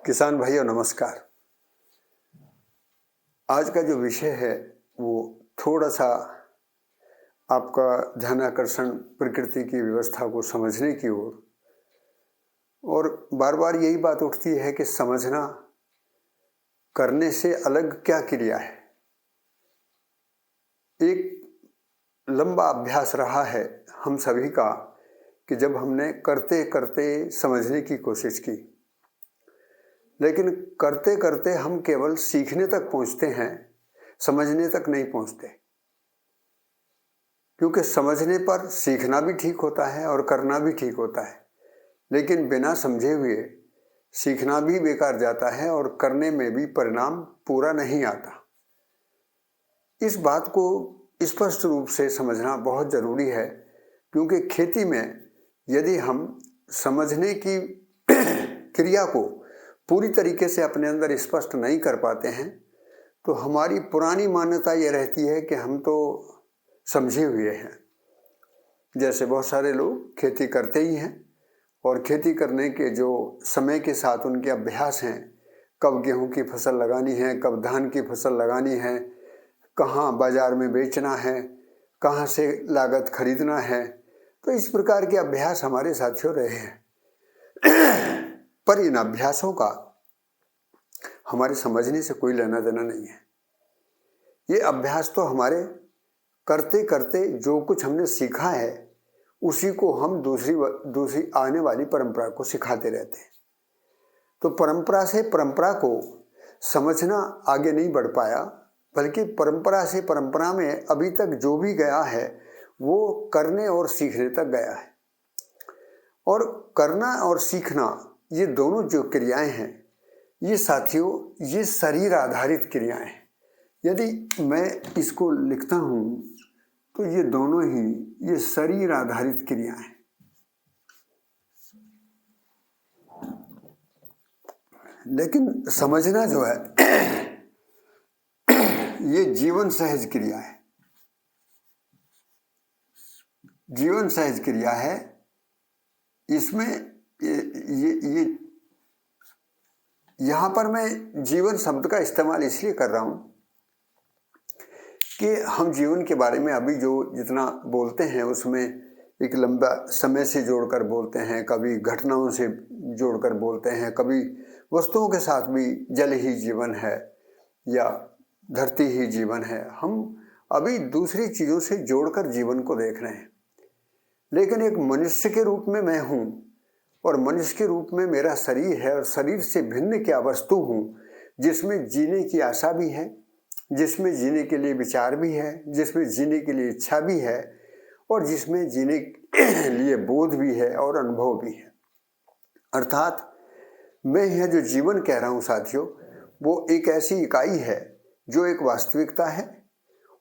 किसान भाइयों नमस्कार। आज का जो विषय है वो थोड़ा सा आपका ध्यान आकर्षण प्रकृति की व्यवस्था को समझने की ओर, और बार बार यही बात उठती है कि समझना करने से अलग क्या क्रिया है। एक लंबा अभ्यास रहा है हम सभी का कि जब हमने करते करते समझने की कोशिश की, लेकिन करते करते हम केवल सीखने तक पहुंचते हैं, समझने तक नहीं पहुंचते। क्योंकि समझने पर सीखना भी ठीक होता है और करना भी ठीक होता है, लेकिन बिना समझे हुए सीखना भी बेकार जाता है और करने में भी परिणाम पूरा नहीं आता। इस बात को स्पष्ट रूप से समझना बहुत जरूरी है, क्योंकि खेती में यदि हम समझने की क्रिया को पूरी तरीके से अपने अंदर स्पष्ट नहीं कर पाते हैं तो हमारी पुरानी मान्यता ये रहती है कि हम तो समझे हुए हैं। जैसे बहुत सारे लोग खेती करते ही हैं और खेती करने के जो समय के साथ उनके अभ्यास हैं, कब गेहूं की फसल लगानी है, कब धान की फसल लगानी है, कहाँ बाजार में बेचना है, कहाँ से लागत खरीदना है, तो इस प्रकार के अभ्यास हमारे साथियों रहे हैं। पर इन अभ्यासों का हमारे समझने से कोई लेना देना नहीं है। ये अभ्यास तो हमारे करते करते जो कुछ हमने सीखा है उसी को हम दूसरी आने वाली परंपरा को सिखाते रहते हैं। तो परंपरा से परंपरा को समझना आगे नहीं बढ़ पाया, बल्कि परंपरा से परंपरा में अभी तक जो भी गया है वो करने और सीखने तक गया है। और करना और सीखना ये दोनों जो क्रियाएं हैं, ये साथियों ये शरीर आधारित क्रियाएं हैं। यदि मैं इसको लिखता हूं तो ये दोनों ही ये शरीर आधारित क्रियाएं हैं। लेकिन समझना जो है ये जीवन सहज क्रिया है। जीवन सहज क्रिया है। इसमें ये यहां पर मैं जीवन शब्द का इस्तेमाल इसलिए कर रहा हूं कि हम जीवन के बारे में अभी जो जितना बोलते हैं उसमें एक लंबा समय से जोड़कर बोलते हैं, कभी घटनाओं से जोड़कर बोलते हैं, कभी वस्तुओं के साथ भी जल ही जीवन है या धरती ही जीवन है। हम अभी दूसरी चीज़ों से जोड़कर जीवन को देख रहे हैं। लेकिन एक मनुष्य के रूप में मैं हूँ और मनुष्य के रूप में मेरा शरीर है, और शरीर से भिन्न क्या वस्तु हूँ जिसमें जीने की आशा भी है, जिसमें जीने के लिए विचार भी है, जिसमें जीने के लिए इच्छा भी है, और जिसमें जीने के लिए बोध भी है और अनुभव भी है। अर्थात मैं यह जो जीवन कह रहा हूँ साथियों, वो एक ऐसी इकाई है जो एक वास्तविकता है।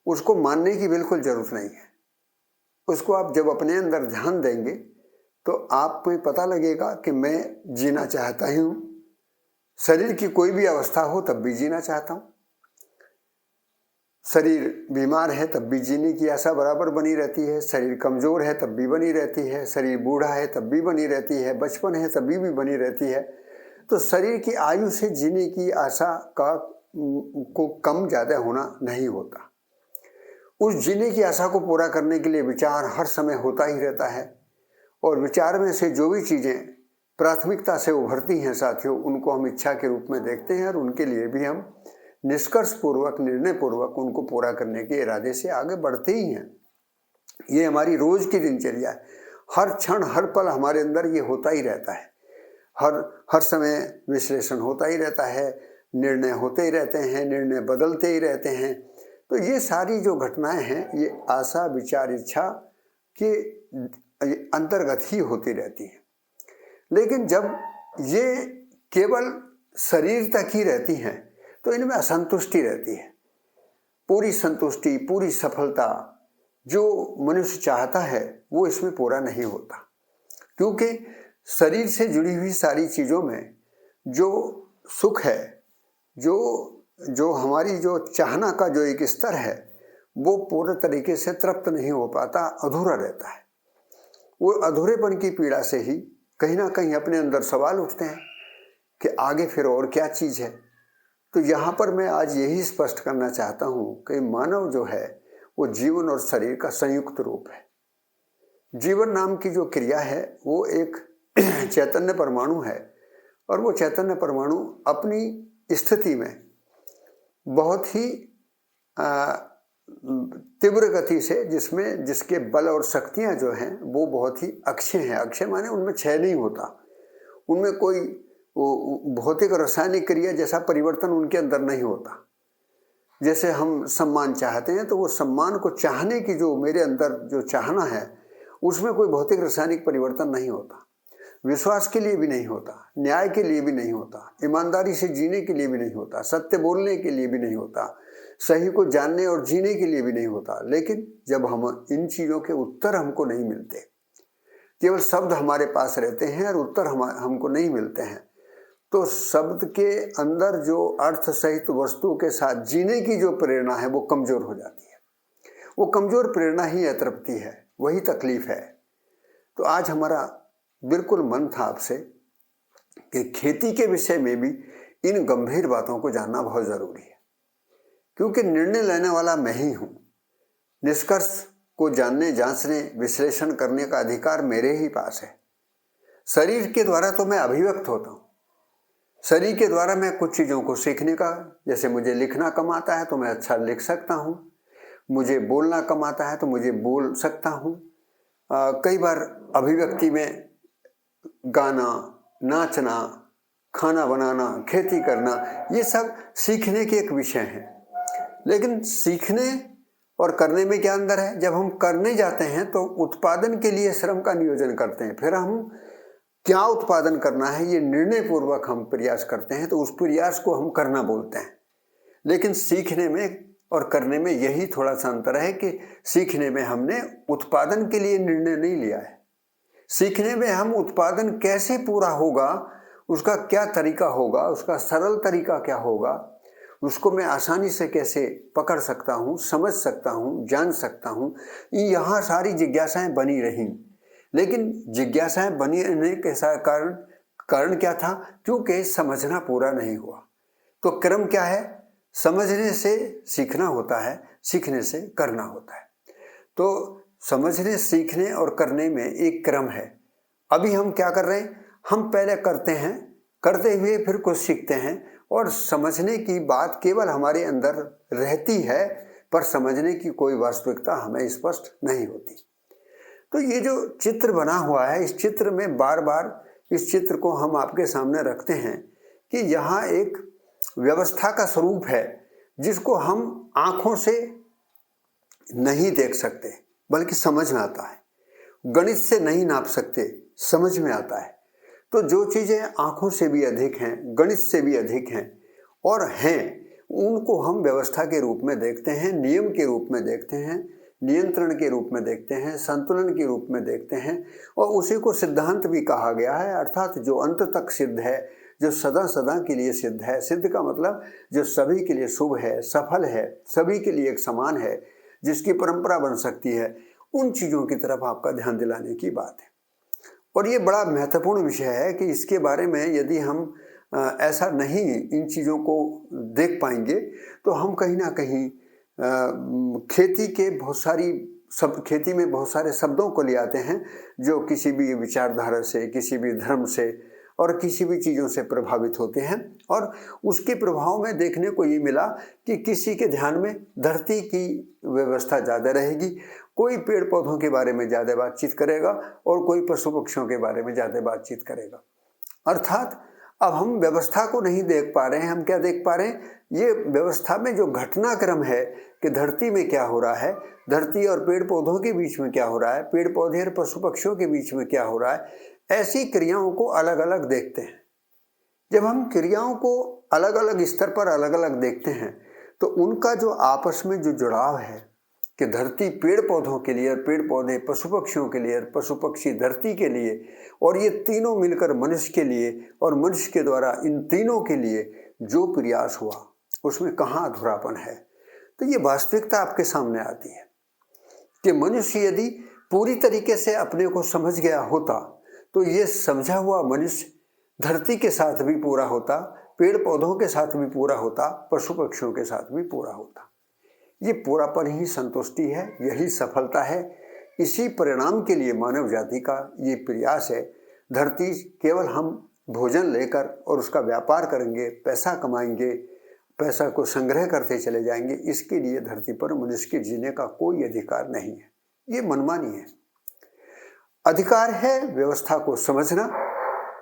उसको मानने की बिल्कुल जरूरत नहीं है। उसको आप जब अपने अंदर ध्यान देंगे तो आपको पता लगेगा कि मैं जीना चाहता ही हूँ। शरीर की कोई भी अवस्था हो तब भी जीना चाहता हूँ। शरीर बीमार है तब भी जीने की आशा बराबर बनी रहती है, शरीर कमजोर है तब भी बनी रहती है, शरीर बूढ़ा है तब भी बनी रहती है, बचपन है तभी भी बनी रहती है। तो शरीर की आयु से जीने की आशा को कम ज़्यादा होना नहीं होता। उस जीने की आशा को पूरा करने के लिए विचार हर समय होता ही रहता है, और विचार में से जो भी चीज़ें प्राथमिकता से उभरती हैं साथियों, उनको हम इच्छा के रूप में देखते हैं और उनके लिए भी हम निष्कर्ष पूर्वक, निर्णय पूर्वक उनको पूरा करने के इरादे से आगे बढ़ते ही हैं। ये हमारी रोज की दिनचर्या है। हर क्षण हर पल हमारे अंदर ये होता ही रहता है। हर समय विश्लेषण होता ही रहता है, निर्णय होते ही रहते हैं, निर्णय बदलते ही रहते हैं। तो ये सारी जो घटनाएं हैं ये आशा, विचार, इच्छा के अंतर्गत ही होती रहती हैं। लेकिन जब ये केवल शरीर तक ही रहती हैं तो इनमें असंतुष्टि रहती है। पूरी संतुष्टि, पूरी सफलता जो मनुष्य चाहता है वो इसमें पूरा नहीं होता, क्योंकि शरीर से जुड़ी हुई सारी चीज़ों में जो सुख है, जो हमारी जो चाहना का जो एक स्तर है, वो पूरे तरीके से तृप्त नहीं हो पाता, अधूरा रहता है। वो अधूरेपन की पीड़ा से ही कहीं ना कहीं अपने अंदर सवाल उठते हैं कि आगे फिर और क्या चीज़ है। तो यहाँ पर मैं आज यही स्पष्ट करना चाहता हूँ कि मानव जो है वो जीवन और शरीर का संयुक्त रूप है। जीवन नाम की जो क्रिया है वो एक चैतन्य परमाणु है, और वो चैतन्य परमाणु अपनी स्थिति में बहुत ही तीव्र गति से, जिसके बल और शक्तियाँ जो हैं वो बहुत ही अक्षय हैं। अक्षय माने उनमें क्षय नहीं होता, उनमें कोई भौतिक रासायनिक क्रिया जैसा परिवर्तन उनके अंदर नहीं होता। जैसे हम सम्मान चाहते हैं तो वो सम्मान को चाहने की जो मेरे अंदर जो चाहना है उसमें कोई भौतिक रासायनिक परिवर्तन नहीं होता। विश्वास के लिए भी नहीं होता, न्याय के लिए भी नहीं होता, ईमानदारी से जीने के लिए भी नहीं होता, सत्य बोलने के लिए भी नहीं होता, सही को जानने और जीने के लिए भी नहीं होता। लेकिन जब हम इन चीज़ों के उत्तर हमको नहीं मिलते, केवल शब्द हमारे पास रहते हैं और उत्तर हमको नहीं मिलते हैं, तो शब्द के अंदर जो अर्थ सहित वस्तु के साथ जीने की जो प्रेरणा है वो कमजोर हो जाती है। वो कमजोर प्रेरणा ही अतृप्ति है, वही तकलीफ है। तो आज हमारा बिल्कुल मन था आपसे कि खेती के विषय में भी इन गंभीर बातों को जानना बहुत जरूरी है, क्योंकि निर्णय लेने वाला मैं ही हूं। निष्कर्ष को जानने, जांचने, विश्लेषण करने का अधिकार मेरे ही पास है। शरीर के द्वारा तो मैं अभिव्यक्त होता हूं, शरीर के द्वारा मैं कुछ चीज़ों को सीखने का, जैसे मुझे लिखना कम आता है तो मैं अच्छा लिख सकता हूँ, मुझे बोलना कम आता है तो मुझे बोल सकता हूँ। कई बार अभिव्यक्ति में गाना, नाचना, खाना बनाना, खेती करना, ये सब सीखने के एक विषय हैं। लेकिन सीखने और करने में क्या अंतर है? जब हम करने जाते हैं तो उत्पादन के लिए श्रम का नियोजन करते हैं, फिर हम क्या उत्पादन करना है ये निर्णय पूर्वक हम प्रयास करते हैं, तो उस प्रयास को हम करना बोलते हैं। लेकिन सीखने में और करने में यही थोड़ा सा अंतर है कि सीखने में हमने उत्पादन के लिए निर्णय नहीं लिया है। सीखने में हम उत्पादन कैसे पूरा होगा, उसका क्या तरीका होगा, उसका सरल तरीका क्या होगा, उसको मैं आसानी से कैसे पकड़ सकता हूँ, समझ सकता हूँ, जान सकता हूँ, यहाँ सारी जिज्ञासाएं बनी रहीं। लेकिन जिज्ञासाएं बनी रहने के कारण क्या था? क्योंकि समझना पूरा नहीं हुआ। तो क्रम क्या है? समझने से सीखना होता है, सीखने से करना होता है। तो समझने, सीखने और करने में एक क्रम है। अभी हम क्या कर रहे हैं? हम पहले करते हैं, करते हुए फिर कुछ सीखते हैं, और समझने की बात केवल हमारे अंदर रहती है, पर समझने की कोई वास्तविकता हमें स्पष्ट नहीं होती। तो ये जो चित्र बना हुआ है, इस चित्र में बार बार इस चित्र को हम आपके सामने रखते हैं कि यहाँ एक व्यवस्था का स्वरूप है जिसको हम आंखों से नहीं देख सकते, बल्कि समझ में आता है। गणित से नहीं नाप सकते, समझ में आता है। तो जो चीज़ें आंखों से भी अधिक हैं, गणित से भी अधिक हैं और हैं, उनको हम व्यवस्था के रूप में देखते हैं, नियम के रूप में देखते हैं, नियंत्रण के रूप में देखते हैं, संतुलन के रूप में देखते हैं, और उसी को सिद्धांत भी कहा गया है। अर्थात जो अंत तक सिद्ध है, जो सदा सदा के लिए सिद्ध है। सिद्ध का मतलब जो सभी के लिए शुभ है, सफल है, सभी के लिए एक समान है, जिसकी परंपरा बन सकती है, उन चीज़ों की तरफ आपका ध्यान दिलाने की बात है। और ये बड़ा महत्वपूर्ण विषय है कि इसके बारे में यदि हम ऐसा नहीं इन चीज़ों को देख पाएंगे तो हम कहीं ना कहीं खेती में बहुत सारे शब्दों को ले आते हैं जो किसी भी विचारधारा से, किसी भी धर्म से और किसी भी चीज़ों से प्रभावित होते हैं। और उसके प्रभाव में देखने को ये मिला कि किसी के ध्यान में धरती की व्यवस्था ज़्यादा रहेगी, कोई पेड़ पौधों के बारे में ज़्यादा बातचीत करेगा और कोई पशु पक्षियों के बारे में ज़्यादा बातचीत करेगा। अर्थात अब हम व्यवस्था को नहीं देख पा रहे हैं। हम क्या देख पा रहे हैं? ये व्यवस्था में जो घटनाक्रम है कि धरती में क्या हो रहा है, धरती और पेड़ पौधों के बीच में क्या हो रहा है, पेड़ पौधे और पशु पक्षियों के बीच में क्या हो रहा है, ऐसी क्रियाओं को अलग अलग देखते हैं। जब हम क्रियाओं को अलग अलग स्तर पर अलग अलग देखते हैं तो उनका जो आपस में जो जुड़ाव है कि धरती पेड़ पौधों के लिए, पेड़ पौधे पशु पक्षियों के लिए, पशु पक्षी धरती के लिए, और ये तीनों मिलकर मनुष्य के लिए, और मनुष्य के द्वारा इन तीनों के लिए जो प्रयास हुआ उसमें कहाँ अधूरापन है। तो ये वास्तविकता आपके सामने आती है कि मनुष्य यदि पूरी तरीके से अपने को समझ गया होता तो ये समझा हुआ मनुष्य धरती के साथ भी पूरा होता, पेड़ पौधों के साथ भी पूरा होता, पशु पक्षियों के साथ भी पूरा होता। ये पूरापन ही संतुष्टि है, यही सफलता है। इसी परिणाम के लिए मानव जाति का ये प्रयास है। धरती केवल हम भोजन लेकर और उसका व्यापार करेंगे, पैसा कमाएंगे, पैसा को संग्रह करते चले जाएंगे, इसके लिए धरती पर मनुष्य के जीने का कोई अधिकार नहीं है। ये मनमानी है। अधिकार है व्यवस्था को समझना,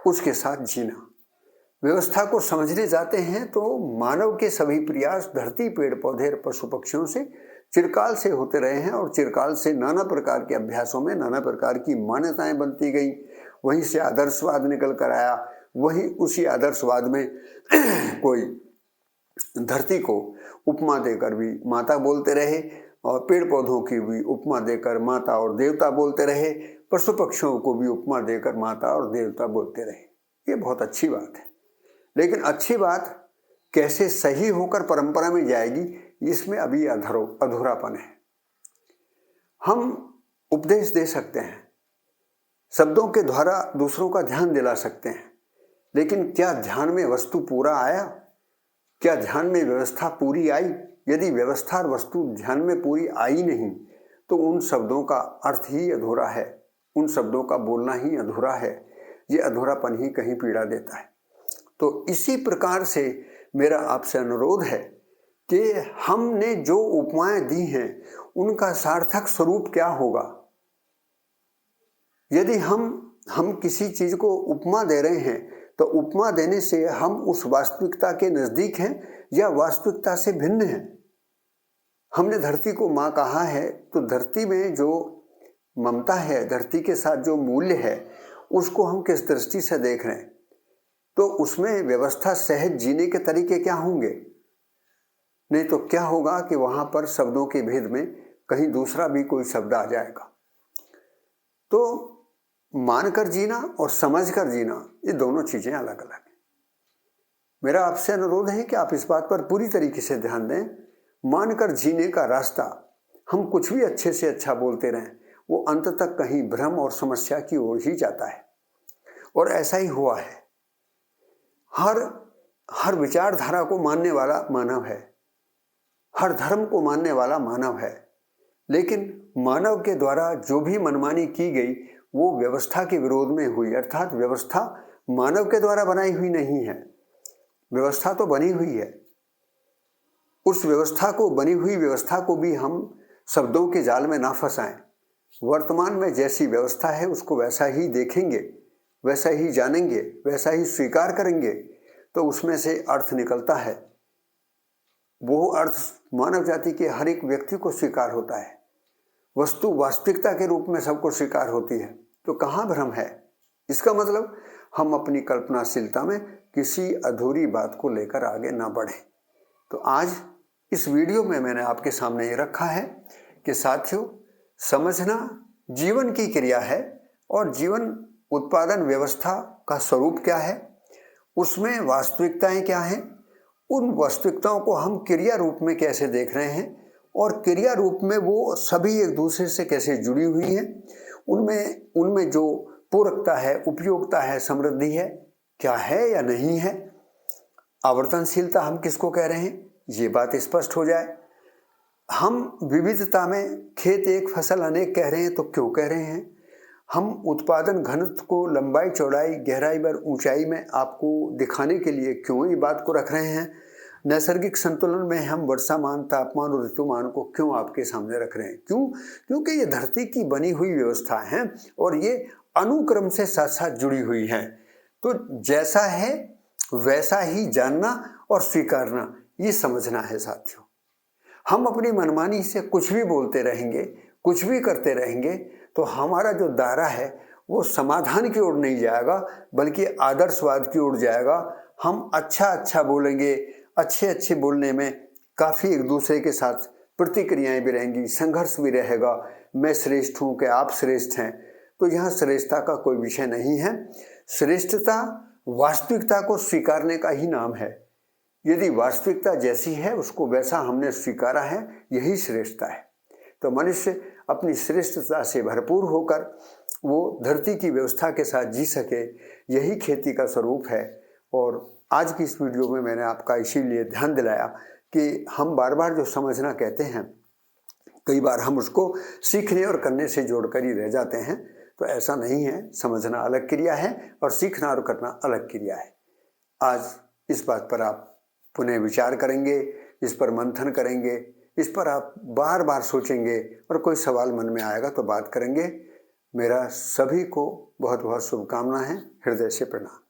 उसके साथ जीना। व्यवस्था को समझने जाते हैं तो मानव के सभी प्रयास धरती, पेड़ पौधे और पशु पक्षियों से चिरकाल से होते रहे हैं और चिरकाल से नाना प्रकार के अभ्यासों में नाना प्रकार की मान्यताएं बनती गई। वहीं से आदर्शवाद निकल कर आया। वही उसी आदर्शवाद में कोई धरती को उपमा देकर भी माता बोलते रहे और पेड़ पौधों की भी उपमा देकर माता और देवता बोलते रहे, पशु पक्षियों को भी उपमा देकर माता और देवता बोलते रहे। ये बहुत अच्छी बात है, लेकिन अच्छी बात कैसे सही होकर परंपरा में जाएगी, इसमें अभी अधूरापन है। हम उपदेश दे सकते हैं, शब्दों के द्वारा दूसरों का ध्यान दिला सकते हैं, लेकिन क्या ध्यान में वस्तु पूरा आया? क्या ध्यान में व्यवस्था पूरी आई? यदि व्यवस्था और वस्तु ध्यान में पूरी आई नहीं तो उन शब्दों का अर्थ ही अधूरा है, उन शब्दों का बोलना ही अधूरा है। ये अधूरापन ही कहीं पीड़ा देता है। तो इसी प्रकार से मेरा आपसे अनुरोध है कि हमने जो उपमाएं दी हैं उनका सार्थक स्वरूप क्या होगा। यदि हम किसी चीज को उपमा दे रहे हैं तो उपमा देने से हम उस वास्तविकता के नजदीक हैं या वास्तविकता से भिन्न हैं। हमने धरती को माँ कहा है तो धरती में जो ममता है, धरती के साथ जो मूल्य है, उसको हम किस दृष्टि से देख रहे हैं। तो उसमें व्यवस्था सहज जीने के तरीके क्या होंगे? नहीं तो क्या होगा कि वहां पर शब्दों के भेद में कहीं दूसरा भी कोई शब्द आ जाएगा। तो मानकर जीना और समझकर जीना, ये दोनों चीजें अलग अलग हैं। मेरा आपसे अनुरोध है कि आप इस बात पर पूरी तरीके से ध्यान दें। मानकर जीने का रास्ता, हम कुछ भी अच्छे से अच्छा बोलते रहें, वो अंत तक कहीं भ्रम और समस्या की ओर ही जाता है। और ऐसा ही हुआ है। हर विचारधारा को मानने वाला मानव है, हर धर्म को मानने वाला मानव है, लेकिन मानव के द्वारा जो भी मनमानी की गई वो व्यवस्था के विरोध में हुई। अर्थात व्यवस्था मानव के द्वारा बनाई हुई नहीं है, व्यवस्था तो बनी हुई है। उस बनी हुई व्यवस्था को भी हम शब्दों के जाल में ना फंसाएं। वर्तमान में जैसी व्यवस्था है उसको वैसा ही देखेंगे, वैसा ही जानेंगे, वैसा ही स्वीकार करेंगे तो उसमें से अर्थ निकलता है। वो अर्थ मानव जाति के हर एक व्यक्ति को स्वीकार होता है। वस्तु वास्तविकता के रूप में सबको स्वीकार होती है, तो कहाँ भ्रम है? इसका मतलब हम अपनी कल्पनाशीलता में किसी अधूरी बात को लेकर आगे ना बढ़े। तो आज इस वीडियो में मैंने आपके सामने ये रखा है कि साथियों, समझना जीवन की क्रिया है और जीवन उत्पादन व्यवस्था का स्वरूप क्या है, उसमें वास्तविकताएं क्या हैं, उन वास्तविकताओं को हम क्रिया रूप में कैसे देख रहे हैं और क्रिया रूप में वो सभी एक दूसरे से कैसे जुड़ी हुई हैं, उनमें जो पूरकता है, उपयोगिता है, समृद्धि है, क्या है या नहीं है। आवर्तनशीलता हम किसको कह रहे हैं, ये बात स्पष्ट हो जाए। हम विविधता में खेत एक फसल अनेक कह रहे हैं तो क्यों कह रहे हैं? हम उत्पादन घनत्व को लंबाई, चौड़ाई, गहराई व ऊंचाई में आपको दिखाने के लिए क्यों ये बात को रख रहे हैं? नैसर्गिक संतुलन में हम वर्षामान, तापमान और ऋतुमान को क्यों आपके सामने रख रहे हैं? क्यों? क्योंकि ये धरती की बनी हुई व्यवस्था है और ये अनुक्रम से साथ साथ जुड़ी हुई है। तो जैसा है वैसा ही जानना और स्वीकारना, ये समझना है साथियों। हम अपनी मनमानी से कुछ भी बोलते रहेंगे, कुछ भी करते रहेंगे तो हमारा जो दायरा है वो समाधान की ओर नहीं जाएगा बल्कि आदर्शवाद की ओर जाएगा। हम अच्छा बोलेंगे, अच्छे बोलने में काफ़ी एक दूसरे के साथ प्रतिक्रियाएं भी रहेंगी, संघर्ष भी रहेगा। मैं श्रेष्ठ हूँ कि आप श्रेष्ठ हैं, तो यहाँ श्रेष्ठता का कोई विषय नहीं है। श्रेष्ठता वास्तविकता को स्वीकारने का ही नाम है। यदि वास्तविकता जैसी है उसको वैसा हमने स्वीकारा है, यही श्रेष्ठता है। तो मनुष्य अपनी श्रेष्ठता से भरपूर होकर वो धरती की व्यवस्था के साथ जी सके, यही खेती का स्वरूप है। और आज की इस वीडियो में मैंने आपका इसीलिए ध्यान दिलाया कि हम बार बार जो समझना कहते हैं, कई बार हम उसको सीखने और करने से जोड़कर ही रह जाते हैं। तो ऐसा नहीं है, समझना अलग क्रिया है और सीखना और करना अलग क्रिया है। आज इस बात पर आप पुनः विचार करेंगे, इस पर मंथन करेंगे, इस पर आप बार बार सोचेंगे और कोई सवाल मन में आएगा तो बात करेंगे। मेरा सभी को बहुत बहुत शुभकामना है। हृदय से प्रणाम।